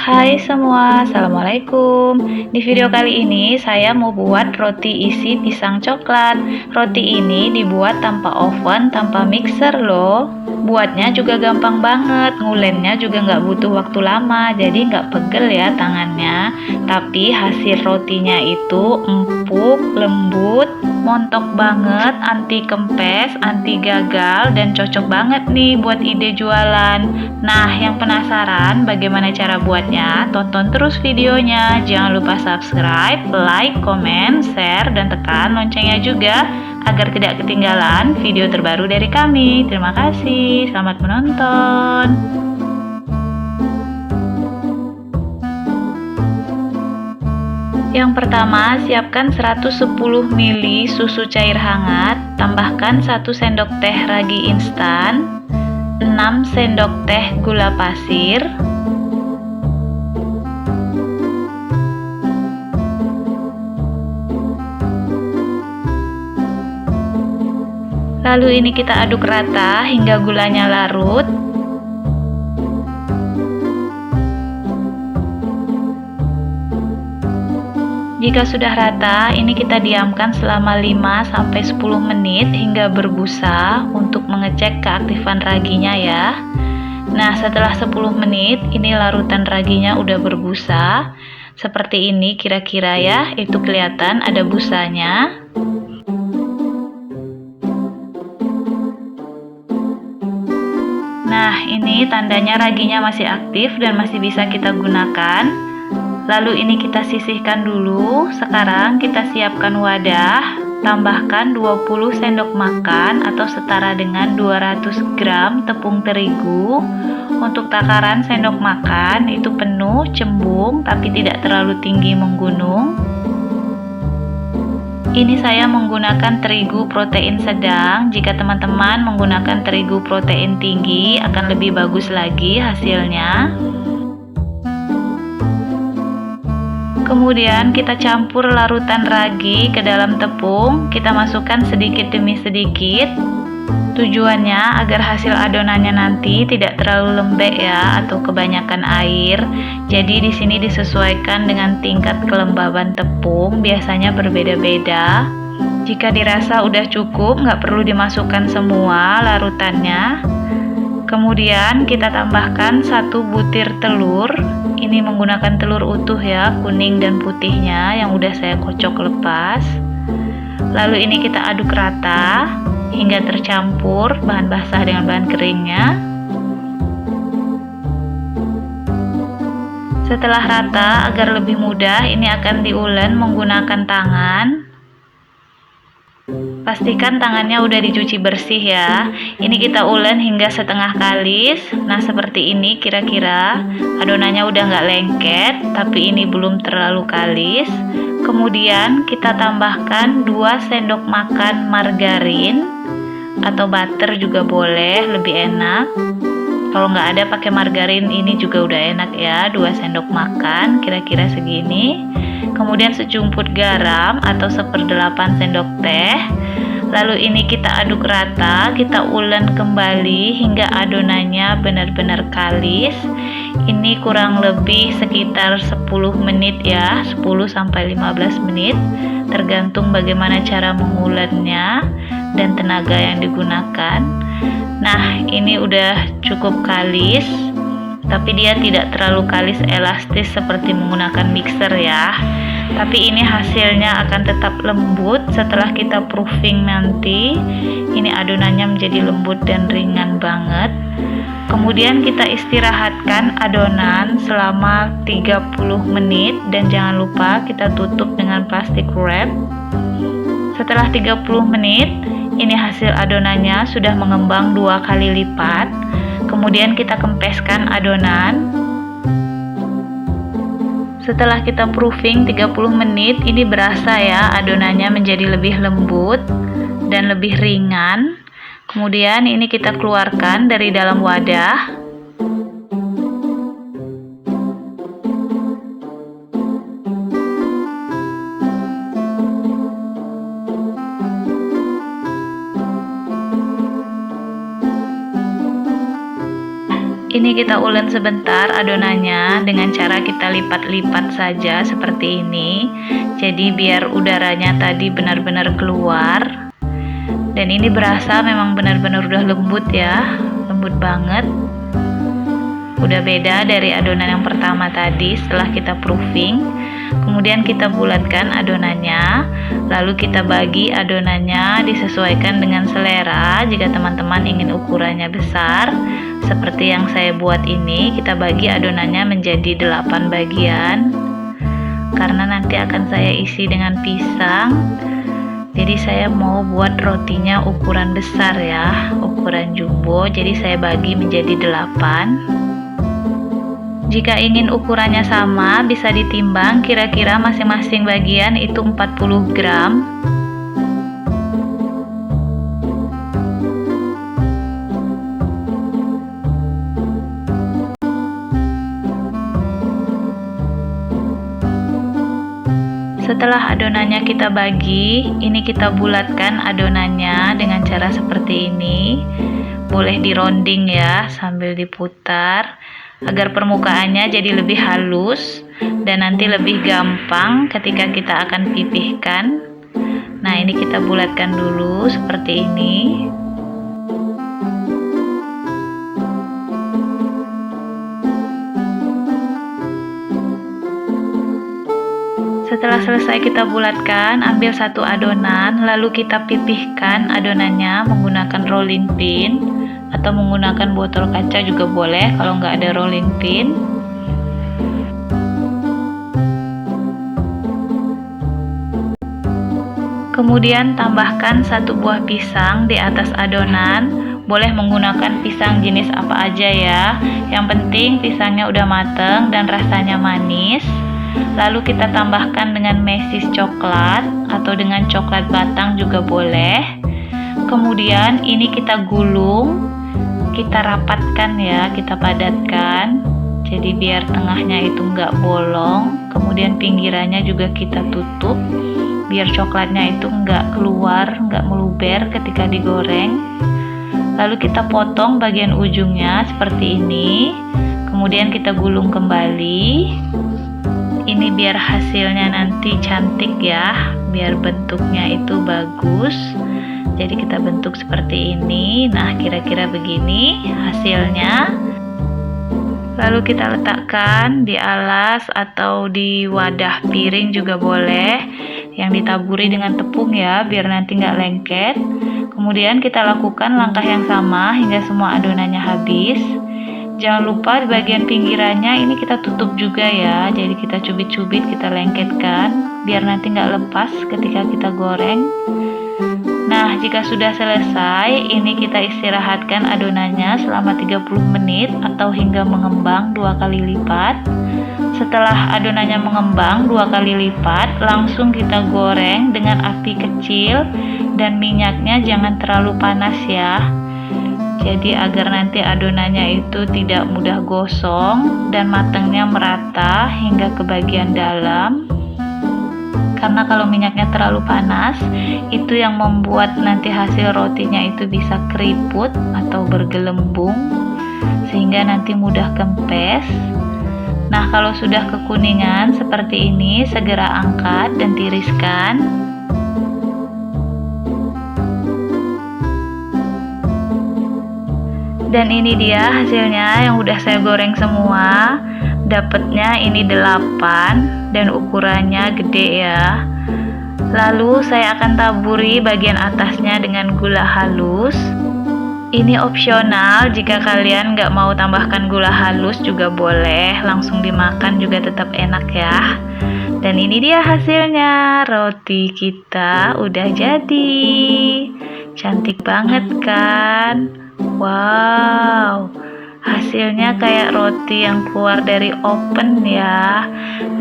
Hai semua, Assalamualaikum. Di video kali ini saya mau buat roti isi pisang coklat. Roti ini dibuat tanpa oven, tanpa mixer loh. Buatnya juga gampang banget, ngulennya juga nggak butuh waktu lama, jadi nggak pegel ya tangannya. Tapi hasil rotinya itu empuk, lembut, montok banget, anti kempes, anti gagal, dan cocok banget nih buat ide jualan. Nah, yang penasaran bagaimana cara buatnya? Tonton terus videonya. Jangan lupa subscribe, like, komen, share, dan tekan loncengnya juga agar tidak ketinggalan video terbaru dari kami. Terima kasih. Selamat menonton. Yang pertama, siapkan 110 ml susu cair hangat, tambahkan 1 sendok teh ragi instan, 6 sendok teh gula pasir, lalu ini kita aduk rata hingga gulanya larut. Jika sudah rata, ini kita diamkan selama 5-10 menit hingga berbusa untuk mengecek keaktifan raginya ya. Nah, setelah 10 menit, ini larutan raginya udah berbusa. Seperti ini kira-kira ya, itu kelihatan ada busanya. Nah, ini tandanya raginya masih aktif dan masih bisa kita gunakan. Lalu ini kita sisihkan dulu. Sekarang kita siapkan wadah, tambahkan 20 sendok makan atau setara dengan 200 gram tepung terigu. Untuk takaran sendok makan itu penuh, cembung, tapi tidak terlalu tinggi menggunung. Ini saya menggunakan terigu protein sedang. Jika teman-teman menggunakan terigu protein tinggi akan lebih bagus lagi hasilnya. Kemudian kita campur larutan ragi ke dalam tepung, kita masukkan sedikit demi sedikit. Tujuannya agar hasil adonannya nanti tidak terlalu lembek ya atau kebanyakan air. Jadi di sini disesuaikan dengan tingkat kelembaban tepung, biasanya berbeda-beda. Jika dirasa udah cukup, nggak perlu dimasukkan semua larutannya. Kemudian kita tambahkan 1 butir telur. Ini menggunakan telur utuh ya, kuning dan putihnya yang udah saya kocok lepas. Lalu ini kita aduk rata hingga tercampur bahan basah dengan bahan keringnya. Setelah rata, agar lebih mudah, ini akan diulen menggunakan tangan. Pastikan tangannya udah dicuci bersih ya. Ini kita ulen hingga setengah kalis. Nah, seperti ini kira-kira. Adonannya udah nggak lengket, tapi ini belum terlalu kalis. Kemudian kita tambahkan 2 sendok makan margarin atau butter juga boleh, lebih enak. Kalau nggak ada pakai margarin ini juga udah enak ya. 2 sendok makan, kira-kira segini. Kemudian sejumput garam atau 1/8 sendok teh. Lalu ini kita aduk rata, kita ulen kembali hingga adonannya benar-benar kalis. Ini kurang lebih sekitar 10 menit ya, 10-15 menit, tergantung bagaimana cara mengulennya dan tenaga yang digunakan. Nah, ini udah cukup kalis, tapi dia tidak terlalu kalis elastis seperti menggunakan mixer ya. Tapi ini hasilnya akan tetap lembut setelah kita proofing nanti. Ini adonannya menjadi lembut dan ringan banget. Kemudian kita istirahatkan adonan selama 30 menit dan jangan lupa kita tutup dengan plastik wrap. Setelah 30 menit, ini hasil adonannya sudah mengembang 2 kali lipat. Kemudian kita kempeskan adonan. Setelah kita proofing 30 menit, ini berasa ya adonannya menjadi lebih lembut dan lebih ringan. Kemudian ini kita keluarkan dari dalam wadah. Ini kita ulek sebentar adonannya dengan cara kita lipat-lipat saja seperti ini. Jadi biar udaranya tadi benar-benar keluar. Dan ini berasa memang benar-benar udah lembut ya, lembut banget. Udah beda dari adonan yang pertama tadi setelah kita proofing. Kemudian kita bulatkan adonannya, lalu kita bagi adonannya disesuaikan dengan selera. Jika teman-teman ingin ukurannya besar, seperti yang saya buat ini, kita bagi adonannya menjadi 8 bagian. Karena nanti akan saya isi dengan pisang. Jadi saya mau buat rotinya ukuran besar ya, ukuran jumbo. Jadi saya bagi menjadi 8. Jika ingin ukurannya sama, bisa ditimbang kira-kira masing-masing bagian itu 40 gram. Setelah adonannya kita bagi, ini kita bulatkan adonannya dengan cara seperti ini. Boleh dironding ya, sambil diputar agar permukaannya jadi lebih halus dan nanti lebih gampang ketika kita akan pipihkan. Nah, ini kita bulatkan dulu seperti ini. Setelah selesai kita bulatkan, ambil satu adonan, lalu kita pipihkan adonannya menggunakan rolling pin atau menggunakan botol kaca juga boleh kalau nggak ada rolling pin. Kemudian tambahkan satu buah pisang di atas adonan. Boleh menggunakan pisang jenis apa aja ya. Yang penting pisangnya udah mateng dan rasanya manis. Lalu kita tambahkan dengan mesis coklat atau dengan coklat batang juga boleh. Kemudian ini kita gulung, kita rapatkan ya, kita padatkan. Jadi biar tengahnya itu nggak bolong. Kemudian pinggirannya juga kita tutup, biar coklatnya itu nggak keluar, nggak meluber ketika digoreng. Lalu kita potong bagian ujungnya seperti ini. Kemudian kita gulung kembali. Ini biar hasilnya nanti cantik ya, biar bentuknya itu bagus. Jadi kita bentuk seperti ini. Nah, kira-kira begini hasilnya. Lalu kita letakkan di alas atau di wadah piring juga boleh, yang ditaburi dengan tepung ya, biar nanti nggak lengket. Kemudian kita lakukan langkah yang sama hingga semua adonannya habis. Jangan lupa di bagian pinggirannya ini kita tutup juga ya, jadi kita cubit-cubit, kita lengketkan biar nanti nggak lepas ketika kita goreng. Nah, jika sudah selesai, ini kita istirahatkan adonannya selama 30 menit atau hingga mengembang 2 kali lipat. Setelah adonannya mengembang 2 kali lipat, langsung kita goreng dengan api kecil dan minyaknya jangan terlalu panas ya. Jadi agar nanti adonannya itu tidak mudah gosong dan matangnya merata hingga ke bagian dalam. Karena kalau minyaknya terlalu panas, itu yang membuat nanti hasil rotinya itu bisa keriput atau bergelembung, sehingga nanti mudah kempes. Nah, kalau sudah kekuningan seperti ini, segera angkat dan tiriskan. Dan ini dia hasilnya yang udah saya goreng semua. Dapatnya ini 8 dan ukurannya gede ya. Lalu saya akan taburi bagian atasnya dengan gula halus. Ini opsional, jika kalian nggak mau tambahkan gula halus juga boleh, langsung dimakan juga tetap enak ya. Dan ini dia hasilnya, roti kita udah jadi. Cantik banget kan? Wow, hasilnya kayak roti yang keluar dari oven ya.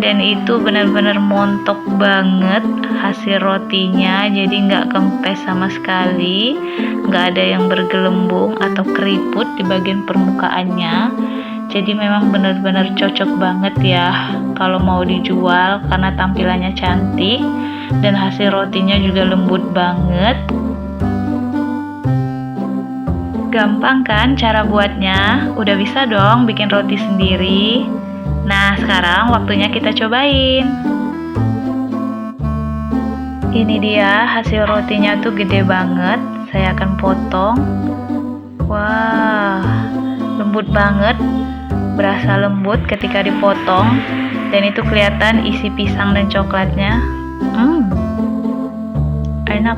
Dan itu benar-benar montok banget hasil rotinya, jadi nggak kempes sama sekali, nggak ada yang bergelembung atau keriput di bagian permukaannya. Jadi memang benar-benar cocok banget ya kalau mau dijual, karena tampilannya cantik dan hasil rotinya juga lembut banget. Gampang kan cara buatnya? Udah bisa dong bikin roti sendiri. Nah, sekarang waktunya kita cobain. Ini dia hasil rotinya tuh gede banget. Saya akan potong. Wah, lembut banget. Berasa lembut ketika dipotong. Dan itu kelihatan isi pisang dan coklatnya. Enak.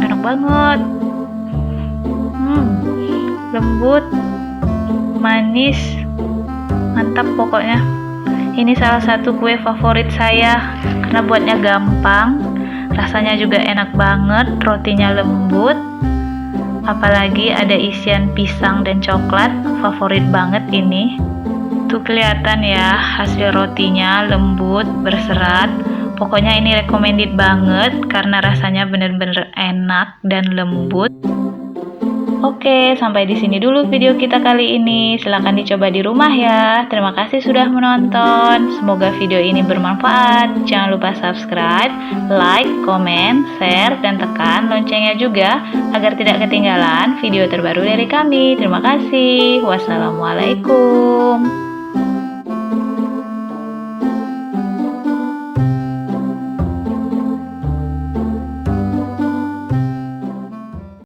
Enak banget. Lembut. Manis. Mantap pokoknya. Ini salah satu kue favorit saya karena buatnya gampang, rasanya juga enak banget, rotinya lembut, apalagi ada isian pisang dan coklat, favorit banget ini. Tuh kelihatan ya hasil rotinya lembut, berserat. Pokoknya ini recommended banget karena rasanya bener-bener enak dan lembut. Oke, sampai di sini dulu video kita kali ini. Silahkan dicoba di rumah ya. Terima kasih sudah menonton. Semoga video ini bermanfaat. Jangan lupa subscribe, like, komen, share, dan tekan loncengnya juga agar tidak ketinggalan video terbaru dari kami. Terima kasih. Wassalamualaikum.